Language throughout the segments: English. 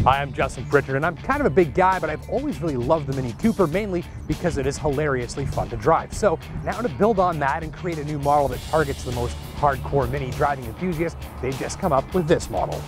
Hi, I'm Justin Pritchard, and I'm kind of a big guy, but I've always really loved the Mini Cooper, mainly because it is hilariously fun to drive. So now to build on that and create a new model that targets the most hardcore Mini driving enthusiasts, they've just come up with this model.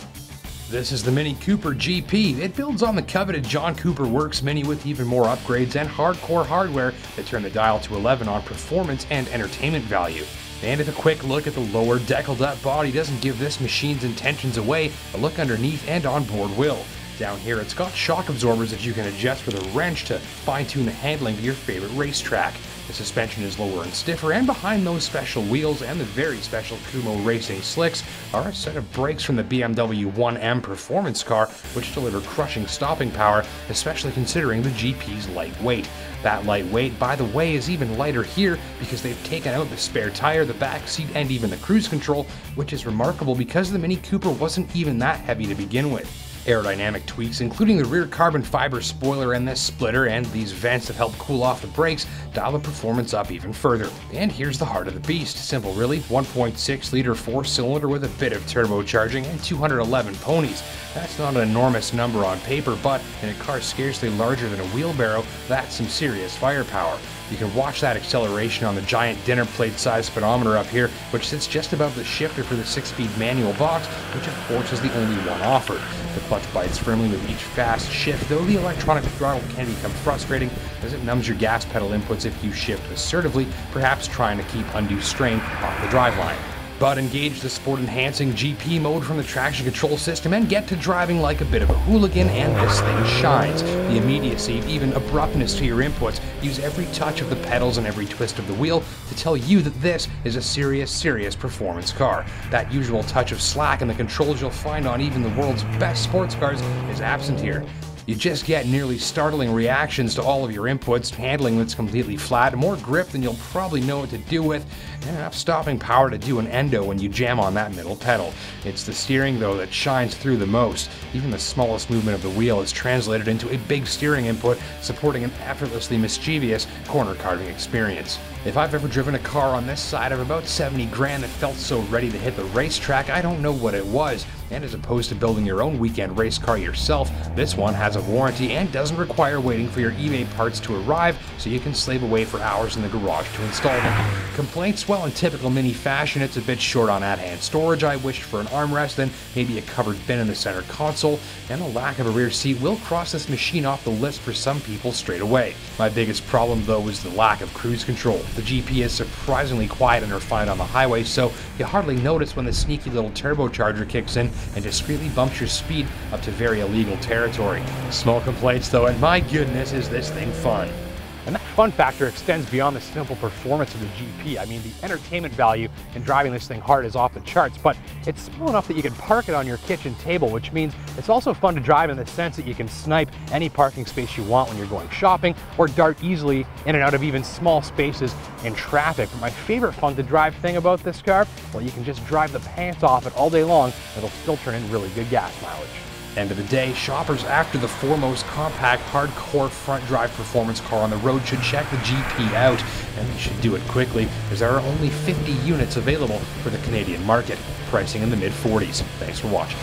This is the Mini Cooper GP. It builds on the coveted John Cooper Works Mini with even more upgrades and hardcore hardware that turn the dial to 11 on performance and entertainment value. And if a quick look at the lower deckled up body doesn't give this machine's intentions away, a look underneath and on board will. Down here it's got shock absorbers that you can adjust with a wrench to fine-tune the handling to your favorite racetrack. The suspension is lower and stiffer, and behind those special wheels and the very special Kumo racing slicks are a set of brakes from the BMW 1M performance car, which deliver crushing stopping power, especially considering the GP's lightweight. That lightweight, by the way, is even lighter here because they've taken out the spare tire, the back seat, and even the cruise control, which is remarkable because the Mini Cooper wasn't even that heavy to begin with. Aerodynamic tweaks, including the rear carbon fiber spoiler and this splitter and these vents that help cool off the brakes, dial the performance up even further. And here's the heart of the beast. Simple really, 1.6 liter 4-cylinder with a bit of turbocharging and 211 ponies. That's not an enormous number on paper, but in a car scarcely larger than a wheelbarrow, that's some serious firepower. You can watch that acceleration on the giant dinner plate size speedometer up here, which sits just above the shifter for the 6-speed manual box, which of course is the only one offered. The clutch bites firmly with each fast shift, though the electronic throttle can become frustrating as it numbs your gas pedal inputs if you shift assertively, perhaps trying to keep undue strain off the driveline. But engage the sport-enhancing GP mode from the traction control system and get to driving like a bit of a hooligan, and this thing shines. The immediacy, even abruptness to your inputs, use every touch of the pedals and every twist of the wheel to tell you that this is a serious performance car. That usual touch of slack in the controls you'll find on even the world's best sports cars is absent here. You just get nearly startling reactions to all of your inputs, handling that's completely flat, more grip than you'll probably know what to do with, and enough stopping power to do an endo when you jam on that middle pedal. It's the steering, though, that shines through the most. Even the smallest movement of the wheel is translated into a big steering input, supporting an effortlessly mischievous corner carving experience. If I've ever driven a car on this side of about 70 grand that felt so ready to hit the racetrack, I don't know what it was. And as opposed to building your own weekend race car yourself, this one has a warranty and doesn't require waiting for your eBay parts to arrive, so you can slave away for hours in the garage to install them. Complaints? Well, in typical Mini fashion, it's a bit short on at-hand storage. I wished for an armrest, then maybe a covered bin in the center console, and the lack of a rear seat will cross this machine off the list for some people straight away. My biggest problem, though, is the lack of cruise control. The GP is surprisingly quiet and refined on the highway, so you hardly notice when the sneaky little turbocharger kicks in and discreetly bumps your speed up to very illegal territory. Small complaints though, and my goodness is this thing fun. And that fun factor extends beyond the simple performance of the GP. I mean, the entertainment value in driving this thing hard is off the charts, but it's small enough that you can park it on your kitchen table, which means it's also fun to drive in the sense that you can snipe any parking space you want when you're going shopping, or dart easily in and out of even small spaces in traffic. But my favorite fun to drive thing about this car, well, you can just drive the pants off it all day long, it'll still turn in really good gas mileage. End of the day, shoppers after the foremost compact, hardcore front drive performance car on the road should check the GP out, and they should do it quickly, as there are only 50 units available for the Canadian market, pricing in the mid-40s. Thanks for watching.